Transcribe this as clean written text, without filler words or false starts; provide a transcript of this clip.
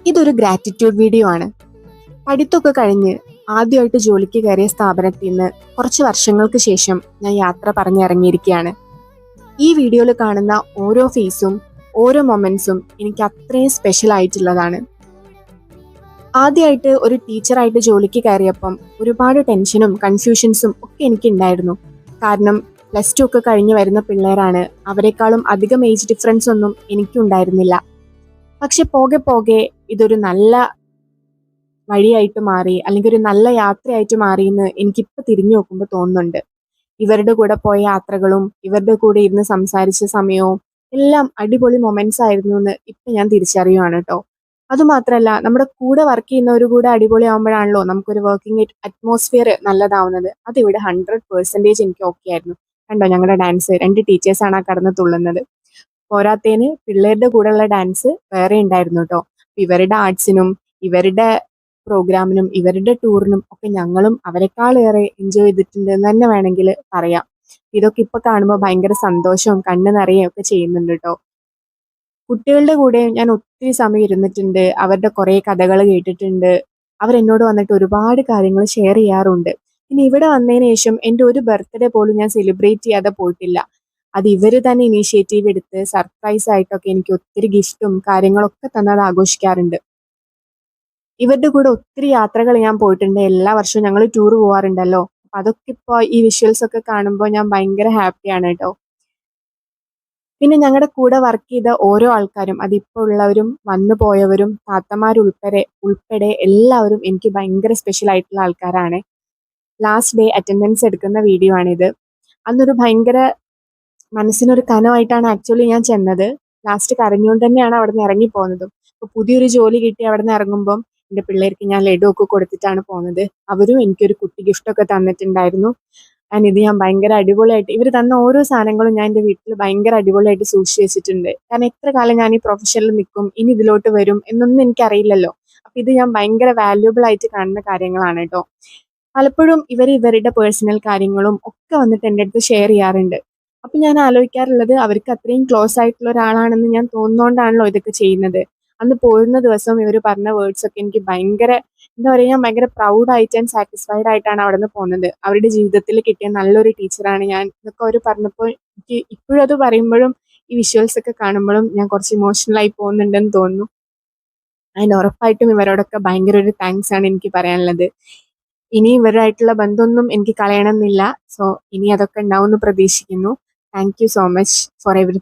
ഇതൊരു gratitude video ആണ്. പഠിത്തമൊക്കെ കഴിഞ്ഞ് ആദ്യമായിട്ട് ജോലിക്ക് കയറിയ സ്ഥാപനത്തിൽ നിന്ന് കുറച്ച് വർഷങ്ങൾക്ക് ശേഷം ഞാൻ യാത്ര പറഞ്ഞിറങ്ങിയിരിക്കുകയാണ്. ഈ വീഡിയോയിൽ കാണുന്ന ഓരോ ഫേസും ഓരോ മൊമെന്റ്സും എനിക്ക് അത്രയും സ്പെഷ്യൽ ആയിട്ടുള്ളതാണ്. ആദ്യമായിട്ട് ഒരു ടീച്ചറായിട്ട് ജോലിക്ക് കയറിയപ്പം ഒരുപാട് ടെൻഷനും കൺഫ്യൂഷൻസും ഒക്കെ എനിക്ക് ഉണ്ടായിരുന്നു. കാരണം +2 ഒക്കെ കഴിഞ്ഞ് വരുന്ന പിള്ളേരാണ്. അവരെക്കാളും അധികം ഏജ് ഡിഫറൻസ് ഒന്നും എനിക്കുണ്ടായിരുന്നില്ല. പക്ഷെ പോകെ പോകെ ഇതൊരു നല്ല വഴിയായിട്ട് മാറി, അല്ലെങ്കിൽ ഒരു നല്ല യാത്രയായിട്ട് മാറി എന്ന് എനിക്കിപ്പോൾ തിരിഞ്ഞു നോക്കുമ്പോൾ തോന്നുന്നുണ്ട്. ഇവരുടെ കൂടെ പോയ യാത്രകളും ഇവരുടെ കൂടെ ഇരുന്ന് സംസാരിച്ച സമയവും എല്ലാം അടിപൊളി മൊമെന്റ്സ് ആയിരുന്നു എന്ന് ഇപ്പം ഞാൻ തിരിച്ചറിയുവാണ് കേട്ടോ. അതുമാത്രമല്ല, നമ്മുടെ കൂടെ വർക്ക് ചെയ്യുന്നവർ കൂടെ അടിപൊളിയാകുമ്പോഴാണല്ലോ നമുക്കൊരു വർക്കിംഗ് അറ്റ്മോസ്ഫിയർ നല്ലതാവുന്നത്. അതിവിടെ 100% എനിക്ക് ഓക്കെ ആയിരുന്നു. കണ്ടോ ഞങ്ങളുടെ ഡാൻസ്, 2 ടീച്ചേഴ്സാണ് ആ കടന്ന് തുള്ളുന്നത്. പോരാത്തതിന് പിള്ളേരുടെ കൂടെയുള്ള ഡാൻസ് വേറെ ഉണ്ടായിരുന്നു കേട്ടോ. ഇവരുടെ ആർട്സിനും ഇവരുടെ പ്രോഗ്രാമിനും ഇവരുടെ ടൂറിനും ഒക്കെ ഞങ്ങളും അവരെക്കാളേറെ എൻജോയ് ചെയ്തിട്ടുണ്ട് എന്ന് തന്നെ വേണമെങ്കിൽ പറയാം. ഇതൊക്കെ ഇപ്പൊ കാണുമ്പോൾ ഭയങ്കര സന്തോഷവും കണ്ണ് നിറയുകയും ഒക്കെ ചെയ്യുന്നുണ്ട് കേട്ടോ. കുട്ടികളുടെ കൂടെ ഞാൻ ഒത്തിരി സമയം ഇരുന്നിട്ടുണ്ട്. അവരുടെ കുറേ കഥകൾ കേട്ടിട്ടുണ്ട്. അവരെന്നോട് വന്നിട്ട് ഒരുപാട് കാര്യങ്ങൾ ഷെയർ ചെയ്യാറുണ്ട്. പിന്നെ ഇവിടെ വന്നതിന് ശേഷം എൻ്റെ ഒരു ബർത്ത്ഡേ പോലും ഞാൻ സെലിബ്രേറ്റ് ചെയ്യാതെ പോയിട്ടില്ല. അത് ഇവർ തന്നെ ഇനീഷ്യേറ്റീവ് എടുത്ത് സർപ്രൈസ് ആയിട്ടൊക്കെ എനിക്ക് ഒത്തിരി ഗിഫ്റ്റും കാര്യങ്ങളൊക്കെ തന്നെ അത് ആഘോഷിക്കാറുണ്ട്. ഇവരുടെ കൂടെ ഒത്തിരി യാത്രകൾ ഞാൻ പോയിട്ടുണ്ട്. എല്ലാ വർഷവും ഞങ്ങൾ ടൂർ പോവാറുണ്ടല്ലോ. അപ്പൊ അതൊക്കെ ഇപ്പോൾ ഈ വിഷ്വൽസ് ഒക്കെ കാണുമ്പോൾ ഞാൻ ഭയങ്കര ഹാപ്പിയാണ് കേട്ടോ. പിന്നെ ഞങ്ങളുടെ കൂടെ വർക്ക് ചെയ്ത ഓരോ ആൾക്കാരും, അതിപ്പോൾ ഉള്ളവരും വന്നു പോയവരും ഉൾപ്പെടെ എല്ലാവരും എനിക്ക് ഭയങ്കര സ്പെഷ്യൽ ആയിട്ടുള്ള ആൾക്കാരാണ്. ലാസ്റ്റ് ഡേ അറ്റൻഡൻസ് എടുക്കുന്ന വീഡിയോ ആണിത്. അന്നൊരു ഭയങ്കര മനസ്സിനൊരു കനമായിട്ടാണ് ആക്ച്വലി ഞാൻ ചെന്നത്. ലാസ്റ്റ് കരഞ്ഞുകൊണ്ട് തന്നെയാണ് അവിടെ നിന്ന് ഇറങ്ങി പോകുന്നതും. ഇപ്പൊ പുതിയൊരു ജോലി കിട്ടി അവിടെ നിന്ന് ഇറങ്ങുമ്പം എൻ്റെ പിള്ളേർക്ക് ഞാൻ ലഡു ഒക്കെ കൊടുത്തിട്ടാണ് പോകുന്നത്. അവരും എനിക്കൊരു കുട്ടി ഗിഫ്റ്റൊക്കെ തന്നിട്ടുണ്ടായിരുന്നു. ഇത് ഞാൻ ഭയങ്കര അടിപൊളിയായിട്ട്, ഇവർ തന്ന ഓരോ സാധനങ്ങളും ഞാൻ എൻ്റെ വീട്ടിൽ ഭയങ്കര അടിപൊളിയായിട്ട് സൂക്ഷിച്ച് വെച്ചിട്ടുണ്ട്. കാരണം എത്ര കാലം ഞാൻ ഈ പ്രൊഫഷനിൽ നിൽക്കും, ഇനി ഇതിലോട്ട് വരും എന്നൊന്നും എനിക്കറിയില്ലല്ലോ. അപ്പൊ ഇത് ഞാൻ ഭയങ്കര വാല്യുബിൾ ആയിട്ട് കാണുന്ന കാര്യങ്ങളാണ് കേട്ടോ. പലപ്പോഴും ഇവരുടെ പേഴ്സണൽ കാര്യങ്ങളും ഒക്കെ വന്നിട്ട് എൻ്റെ അടുത്ത് ഷെയർ ചെയ്യാറുണ്ട്. അപ്പൊ ഞാൻ ആലോചിക്കാറുള്ളത്, അവർക്ക് അത്രയും ക്ലോസ് ആയിട്ടുള്ള ഒരാളാണെന്ന് ഞാൻ തോന്നുന്നോണ്ടാണല്ലോ ഇതൊക്കെ ചെയ്യുന്നത്. അന്ന് പോരുന്ന ദിവസം ഇവർ പറഞ്ഞ വേർഡ്സ് ഒക്കെ എനിക്ക് ഭയങ്കര, എന്താ പറയുക, ഞാൻ ഭയങ്കര പ്രൗഡായിട്ട് ആൻഡ് സാറ്റിസ്ഫൈഡ് ആയിട്ടാണ് അവിടെ നിന്ന് പോകുന്നത്. അവരുടെ ജീവിതത്തിൽ കിട്ടിയ നല്ലൊരു ടീച്ചറാണ് ഞാൻ എന്നൊക്കെ അവർ പറഞ്ഞപ്പോൾ എനിക്ക് ഇപ്പോഴും അത് പറയുമ്പോഴും ഈ വിഷ്വൽസ് ഒക്കെ കാണുമ്പോഴും ഞാൻ കുറച്ച് ഇമോഷണലായി പോകുന്നുണ്ടെന്ന് തോന്നുന്നു. അതിന് ഉറപ്പായിട്ടും ഇവരോടൊക്കെ ഭയങ്കര ഒരു താങ്ക്സ് ആണ് എനിക്ക് പറയാനുള്ളത്. ഇനി ഇവരായിട്ടുള്ള ബന്ധമൊന്നും എനിക്ക് കളയണമെന്നില്ല. സോ ഇനി അതൊക്കെ ഉണ്ടാവും എന്ന് പ്രതീക്ഷിക്കുന്നു. Thank you so much for every